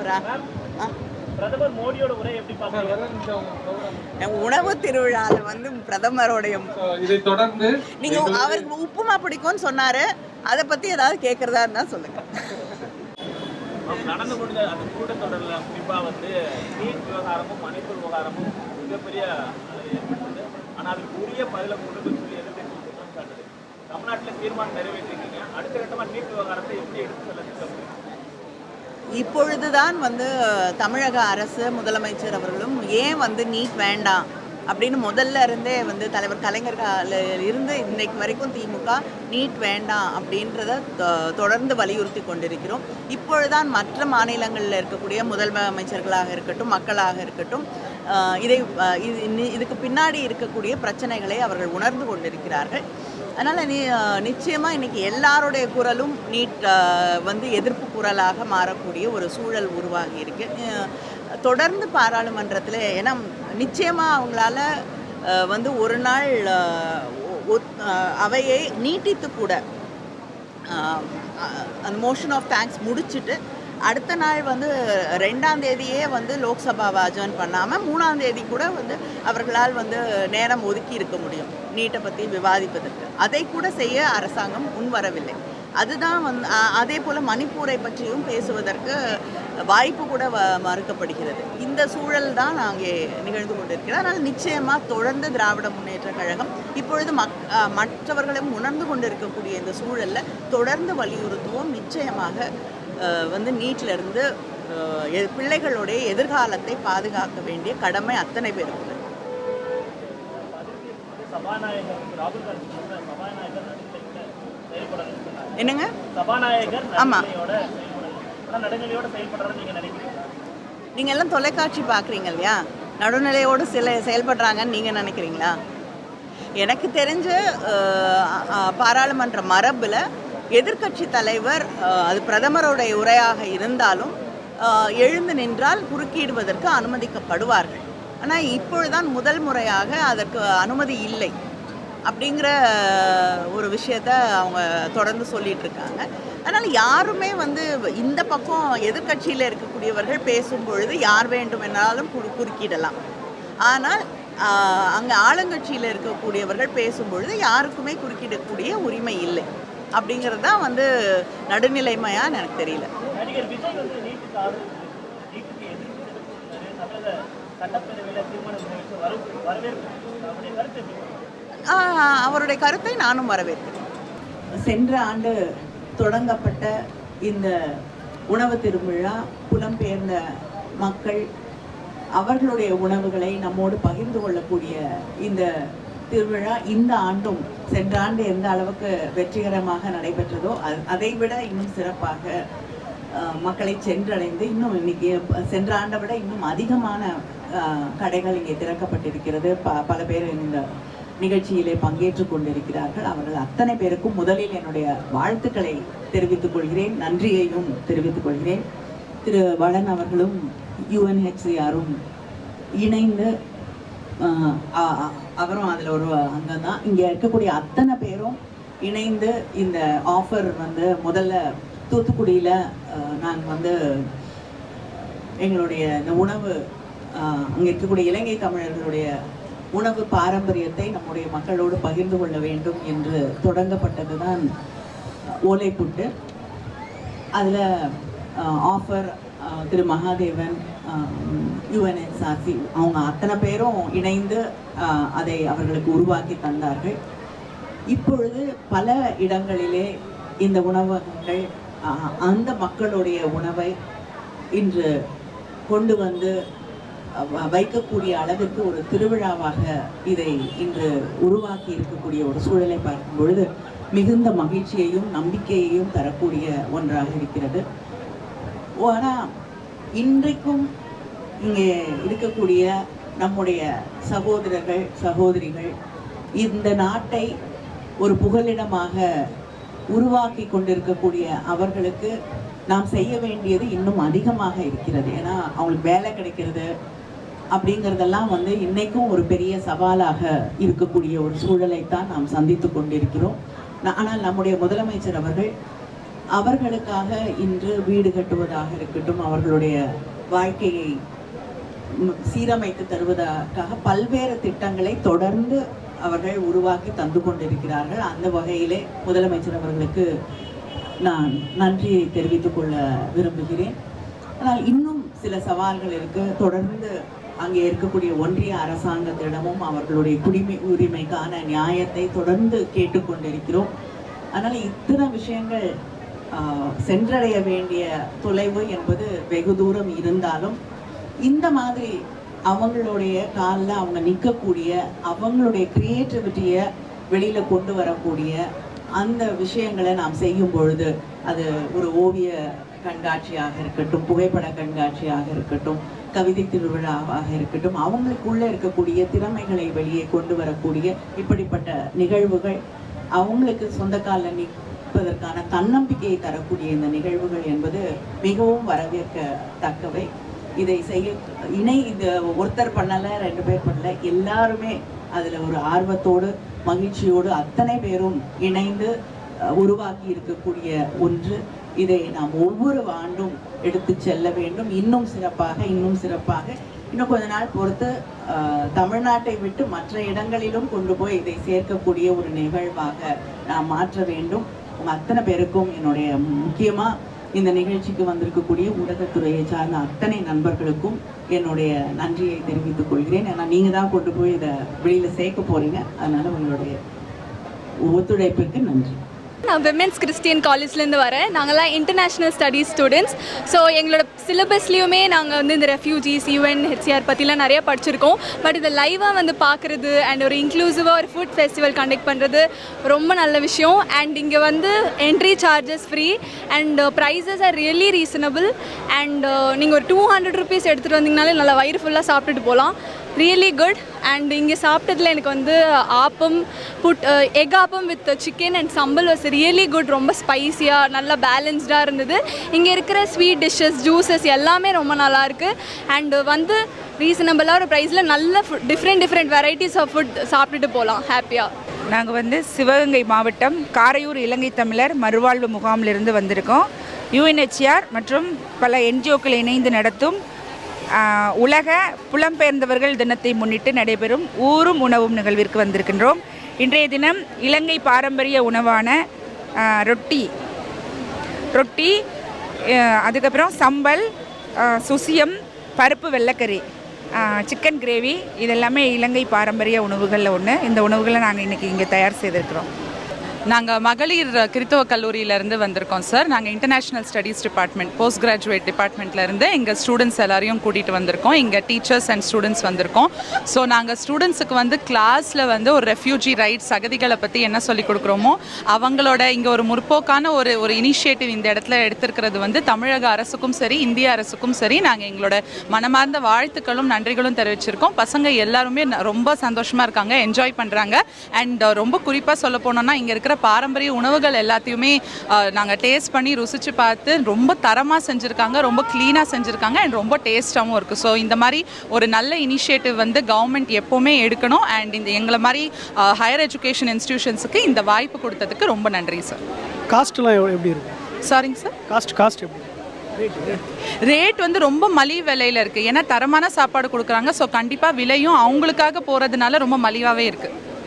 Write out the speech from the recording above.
சொல்றாரா? பிரதமர் மோடியோட உரை எப்படி பாக்குறீங்க? உணவு திருவிழால வந்து பிரதமருடைய இதை தொடர்ந்து நீங்க அவருக்கு உப்புமா பிடிக்கும்னு சொன்னாரு. அதை பத்தி ஏதாவது கேட்கறதா இருந்தா சொல்லுங்க. நடந்து கொண்ட அந்த கூட்டத்தொடரில் குறிப்பாக வந்து நீட் விவகாரமும் மணிப்பூர் விவகாரமும் மிகப்பெரிய ஏற்பட்டது. ஆனால் அதுக்கு உரிய பதிலை கொடுத்து சொல்லி எதிர்த்து குற்றம் சாட்டுது. தமிழ்நாட்டில் தீர்மானம் நிறைவேற்றிருக்கீங்க. அடுத்த கட்டமாக நீட் விவகாரத்தை எப்படி எடுத்து செல்ல திட்டம்? இப்பொழுதுதான் வந்து தமிழக அரசு முதலமைச்சர் அவர்களும் ஏன் வந்து நீட் வேண்டாம் அப்படின்னு முதல்ல இருந்தே வந்து தலைவர் கலைஞர் இருந்து இன்னைக்கு வரைக்கும் திமுக நீட் வேண்டாம் அப்படின்றத தொடர்ந்து வலியுறுத்தி கொண்டிருக்கிறோம். இப்பொழுதுதான் மற்ற மாநிலங்களில் இருக்கக்கூடிய முதலமைச்சர்களாக இருக்கட்டும், மக்களாக இருக்கட்டும், இதுக்கு பின்னாடி இருக்கக்கூடிய பிரச்சனைகளை அவர்கள் உணர்ந்து கொண்டிருக்கிறார்கள். அதனால் நிச்சயமாக இன்றைக்கி எல்லாருடைய குரலும் நீட் வந்து எதிர்ப்பு குரலாக மாறக்கூடிய ஒரு சூழல் உருவாகி இருக்கு. தொடர்ந்து பாராளுமன்றத்தில் ஏன்னா நிச்சயமாக அவங்களால வந்து ஒரு நாள் அவையை நீட்டித்து கூட அந்த மோஷன் ஆஃப் தேங்க்ஸ் முடிச்சுட்டு அடுத்த நாள் வந்து 2ஆம் தேதியே வந்து லோக்சபாவை அட்ஜர்ன் பண்ணாமல் 3ஆம் தேதி கூட வந்து அவர்களால் வந்து நேரம் ஒதுக்கி இருக்க முடியும் நீட்டை பற்றி விவாதிப்பதற்கு. அதை கூட செய்ய அரசாங்கம் முன்வரவில்லை. அதுதான் வந்து அதே போல் மணிப்பூரை பற்றியும் பேசுவதற்கு வாய்ப்பு கூட மறுக்கப்படுகிறது. இந்த சூழல் தான் அங்கே நிகழ்ந்து கொண்டிருக்கிறது. அதனால் நிச்சயமாக தொடர்ந்து திராவிட முன்னேற்ற கழகம் இப்பொழுது மற்றவர்களும் உணர்ந்து கொண்டிருக்கக்கூடிய இந்த சூழலில் தொடர்ந்து வலியுறுத்துவோம். நிச்சயமாக வந்து நீட்டிலிருந்து பிள்ளைகளுடைய எதிர்காலத்தை பாதுகாக்க வேண்டிய கடமை அத்தனை பேருக்கு. என்னங்க? ஆமா, நீங்க எல்லாம் தொலைக்காட்சி பார்க்குறீங்க இல்லையா? நடுநிலையோடு செயல்படுறாங்கன்னு நீங்க நினைக்கிறீங்களா? எனக்கு தெரிஞ்ச பாராளுமன்ற மரபில் எதிர்க்கட்சி தலைவர் அது பிரதமருடைய உரையாக இருந்தாலும் எழுந்து நின்றால் குறுக்கிடுவதற்கு அனுமதிக்கப்படுவார்கள். ஆனால் இப்பொழுதுதான் முதல் முறையாக அதற்கு அனுமதி இல்லை அப்படிங்கிற ஒரு விஷயத்த அவங்க தொடர்ந்து சொல்லிட்டு இருக்காங்க. அதனால் யாருமே வந்து இந்த பக்கம் எதிர்க்கட்சியில் இருக்கக்கூடியவர்கள் பேசும் பொழுது யார் வேண்டுமென்றாலும் குறுக்கிடலாம். ஆனால் அங்கே ஆளுங்கட்சியில் இருக்கக்கூடியவர்கள் பேசும்பொழுது யாருக்குமே குறுக்கிடக்கூடிய உரிமை இல்லை. அப்படிங்கிறது தான் வந்து நடுநிலைமையான்னு எனக்கு தெரியல. அவருடைய கருத்தை நானும் வரவேற்கிறேன். சென்ற ஆண்டு தொடங்கப்பட்ட இந்த உணவு திருவிழா புலம்பெயர்ந்த மக்கள் அவர்களுடைய உணவுகளை நம்மோடு பகிர்ந்து கொள்ளக்கூடிய இந்த திருவிழா இந்த ஆண்டும் சென்ற ஆண்டு எந்த அளவுக்கு வெற்றிகரமாக நடைபெற்றதோ அதை விட இன்னும் சிறப்பாக மக்களை சென்றடைந்து இன்னும் இன்னைக்கு சென்ற ஆண்டை விட இன்னும் அதிகமான கடைகள் இங்கே திறக்கப்பட்டிருக்கிறது. பல பேர் இந்த நிகழ்ச்சியிலே பங்கேற்று கொண்டிருக்கிறார்கள். அவர்கள் அத்தனை பேருக்கும் முதலில் என்னுடைய வாழ்த்துக்களை தெரிவித்துக் கொள்கிறேன், நன்றியையும் தெரிவித்துக் கொள்கிறேன். திரு வளன் அவர்களும் UNHCRம் இணைந்து அவரும் அதில் ஒரு அங்கம் தான். இங்கே இருக்கக்கூடிய அத்தனை பேரும் இணைந்து இந்த ஆஃபர் வந்து முதல்ல தூத்துக்குடியில் நாங்கள் வந்து எங்களுடைய இந்த உணவு அங்கே இருக்கக்கூடிய இலங்கை தமிழர்களுடைய உணவு பாரம்பரியத்தை நம்முடைய மக்களோடு பகிர்ந்து கொள்ள வேண்டும் என்று தொடங்கப்பட்டது தான் ஓலைப்புட்டு. அதில் ஆஃபர் திரு மகாதேவன், UNHRC அவங்க அத்தனை பேரும் இணைந்து அதை அவர்களுக்கு உருவாக்கி தந்தார்கள். இப்பொழுது பல இடங்களிலே இந்த உணவகங்கள் அந்த மக்களுடைய உணவை இன்று கொண்டு வந்து வைக்கக்கூடிய அளவிற்கு ஒரு திருவிழாவாக இதை இன்று உருவாக்கி இருக்கக்கூடிய ஒரு சூழலை பார்க்கும் பொழுது மிகுந்த மகிழ்ச்சியையும் நம்பிக்கையையும் தரக்கூடிய ஒன்றாக இருக்கிறது. ஆனால் இன்றைக்கும் இங்கே இருக்கக்கூடிய நம்முடைய சகோதரர்கள் சகோதரிகள் இந்த நாட்டை ஒரு புகலிடமாக உருவாக்கி கொண்டிருக்கக்கூடிய அவர்களுக்கு நாம் செய்ய வேண்டியது இன்னும் அதிகமாக இருக்கிறது. ஏன்னா அவங்களுக்கு வேலை கிடைக்கிறது அப்படிங்கிறதெல்லாம் வந்து இன்னைக்கும் ஒரு பெரிய சவாலாக இருக்கக்கூடிய ஒரு சூழலைத்தான் நாம் சந்தித்து கொண்டிருக்கிறோம். ஆனால் நம்முடைய முதலமைச்சர் அவர்கள் அவர்களுக்காக இன்று வீடு கட்டுவதாக இருக்கட்டும், அவர்களுடைய வாழ்க்கையை சீரமைத்து தருவதற்காக பல்வேறு திட்டங்களை தொடர்ந்து அவர்கள் உருவாக்கி தந்து கொண்டிருக்கிறார்கள். அந்த வகையிலே முதலமைச்சர் அவர்களுக்கு நான் நன்றியை தெரிவித்துக் கொள்ள விரும்புகிறேன். ஆனால் இன்னும் சில சவால்கள் இருக்கு. தொடர்ந்து அங்கே இருக்கக்கூடிய ஒன்றிய அரசாங்கத்திடமும் அவர்களுடைய குடிமை உரிமைக்கான நியாயத்தை தொடர்ந்து கேட்டுக்கொண்டிருக்கிறோம். அதனால் இத்தனை விஷயங்கள் சென்றடைய வேண்டிய தொலைவு என்பது வெகு தூரம் இருந்தாலும் இந்த மாதிரி அவங்களுடைய காலில் அவங்க நிற்கக்கூடிய, அவங்களுடைய கிரியேட்டிவிட்டியை வெளியில் கொண்டு வரக்கூடிய அந்த விஷயங்களை நாம் செய்யும் பொழுது, அது ஒரு ஓவிய கண்காட்சியாக இருக்கட்டும், புகைப்பட கண்காட்சியாக இருக்கட்டும், கவிதை திருவிழாவாக இருக்கட்டும், அவங்களுக்குள்ளே இருக்கக்கூடிய திறமைகளை வெளியே கொண்டு வரக்கூடிய இப்படிப்பட்ட நிகழ்வுகள், அவங்களுக்கு சொந்த காலில் நிற்பதற்கான தன்னம்பிக்கையை தரக்கூடிய இந்த நிகழ்வுகள் என்பது மிகவும் வரவேற்கத்தக்கவை. இதை செய்ய இது ஒருத்தர் பண்ணலை, 2 பேர் பண்ணல, எல்லாருமே அதில் ஒரு ஆர்வத்தோடு மகிழ்ச்சியோடு அத்தனை பேரும் இணைந்து உருவாக்கி இருக்கக்கூடிய ஒன்று. இதை நாம் ஒவ்வொரு ஆண்டும் எடுத்து செல்ல வேண்டும். இன்னும் சிறப்பாக இன்னும் கொஞ்ச நாள் பொறுத்து தமிழ்நாட்டை விட்டு மற்ற இடங்களிலும் கொண்டு போய் இதை சேர்க்கக்கூடிய ஒரு நிகழ்வாக நாம் மாற்ற வேண்டும். அத்தனை பேருக்கும் என்னுடைய முக்கியமாக இந்த நிகழ்ச்சிக்கு வந்திருக்கக்கூடிய ஊடகத்துறையை சார்ந்த அத்தனை நண்பர்களுக்கும் என்னுடைய நன்றியை தெரிவித்துக் கொள்கிறேன். ஏன்னா நீங்கள் தான் கொண்டு போய் இதை வெளியில் சேர்க்க போகிறீங்க. அதனால் உங்களுடைய ஒத்துழைப்புக்கு நன்றி. நான் விமென்ஸ் கிறிஸ்டியன் காலேஜ்லேருந்து வரேன். நாங்கள்லாம் இன்டர்நேஷ்னல் ஸ்டடீஸ் ஸ்டூடெண்ட்ஸ். ஸோ எங்களோட சிலபஸ்லேயுமே நாங்கள் வந்து இந்த ரெஃப்யூஜிஸ், UNHCR பற்றிலாம் நிறையா படிச்சிருக்கோம். பட் இதை லைவாக பார்க்குறது அண்ட் ஒரு இன்க்ளூசிவாக ஒரு ஃபுட் ஃபெஸ்டிவல் கண்டக்ட் பண்ணுறது ரொம்ப நல்ல விஷயம். அண்ட் இங்கே entry charges free and prices are really reasonable. And நீங்கள் ஒரு 200 rupees எடுத்துகிட்டு வந்தீங்கனாலே நல்லா வயிறு ஃபுல்லாக சாப்பிட்டுட்டு போகலாம். Really good. அண்ட் இங்கே சாப்பிட்டதில் எனக்கு appam egg appam with chicken and sambal was really good. ரொம்ப ஸ்பைஸியாக நல்லா பேலன்ஸ்டாக இருந்தது. இங்கே இருக்கிற ஸ்வீட் டிஷ்ஷஸ், ஜூஸஸ் எல்லாமே ரொம்ப நல்லாயிருக்கு. அண்டு ரீசனபிளாக ஒரு ப்ரைஸில் நல்ல டிஃப்ரெண்ட் வெரைட்டிஸ் ஆஃப் ஃபுட் சாப்பிட்டுட்டு போகலாம் ஹாப்பியாக. நாங்கள் சிவகங்கை மாவட்டம் காரையூர் இலங்கை தமிழர் மறுவாழ்வு முகாமிலிருந்து வந்திருக்கோம். UNHCR மற்றும் பல NGOக்கள் இணைந்து நடத்தும் உலக புலம்பெயர்ந்தவர்கள் தினத்தை முன்னிட்டு நடைபெறும் ஊரும் உணவும் நிகழ்விற்கு வந்திருக்கின்றோம். இன்றைய தினம் இலங்கை பாரம்பரிய உணவான ரொட்டி, அதுக்கப்புறம் சம்பல், சுசியம், பருப்பு வெள்ளைக்கறி, சிக்கன் கிரேவி, இதெல்லாமே இலங்கை பாரம்பரிய உணவுகளில் ஒன்று. இந்த உணவுகளை நாங்கள் இன்றைக்கி இங்கே தயார் செய்திருக்கிறோம். நாங்கள் மகளிர் கிறித்துவ கல்லூரியிலேருந்து வந்திருக்கோம் சார். நாங்கள் international studies department, post graduate டிபார்ட்மெண்ட்லேருந்து எங்கள் ஸ்டூடெண்ட்ஸ் எல்லாரையும் கூட்டிகிட்டு வந்திருக்கோம். இங்கே டீச்சர்ஸ் அண்ட் ஸ்டூடெண்ட்ஸ் வந்திருக்கோம். ஸோ நாங்கள் ஸ்டூடெண்ட்ஸுக்கு கிளாஸில் ஒரு ரெஃப்யூஜி ரைட்ஸ், அகதிகளை பற்றி என்ன சொல்லிக் கொடுக்குறோமோ அவங்களோட இங்கே ஒரு முற்போக்கான ஒரு இனிஷியேட்டிவ் இந்த இடத்துல எடுத்திருக்கிறது தமிழக அரசுக்கும் சரி, இந்திய அரசுக்கும் சரி நாங்கள் எங்களோட மனமார்ந்த வாழ்த்துக்களும் நன்றிகளும் தெரிவிச்சிருக்கோம். பசங்க எல்லாருமே ரொம்ப சந்தோஷமாக இருக்காங்க, என்ஜாய் பண்ணுறாங்க. அண்ட் ரொம்ப குறிப்பாக சொல்ல போனோம்னா இங்கே இருக்கிற பாரம்பரிய உணவுகள் எல்லாத்தையுமே நாங்கள் டேஸ்ட் பண்ணி ருசித்து பார்த்து ரொம்ப தரமாக செஞ்சுருக்காங்க, ரொம்ப க்ளீனாக செஞ்சுருக்காங்க அண்ட் ரொம்ப டேஸ்ட்டாகவும் இருக்குது. ஸோ இந்த மாதிரி ஒரு நல்ல இனிஷியேட்டிவ் கவர்மெண்ட் எப்போவுமே எடுக்கணும். அண்ட் இந்த எங்களை மாதிரி ஹையர் எஜுகேஷன் இன்ஸ்டிடியூஷன்ஸுக்கு இந்த வாய்ப்பு கொடுத்ததுக்கு ரொம்ப நன்றி சார். காஸ்ட்லாம் எப்படி இருக்கு? சாரிங்க சார், காஸ்ட் எப்படி? ரேட் ரொம்ப மலிவு விலையில் இருக்குது. ஏன்னா தரமான சாப்பாடு கொடுக்குறாங்க. ஸோ கண்டிப்பாக விலையும் அவங்களுக்காக போகிறதுனால ரொம்ப மலிவாகவே இருக்குது.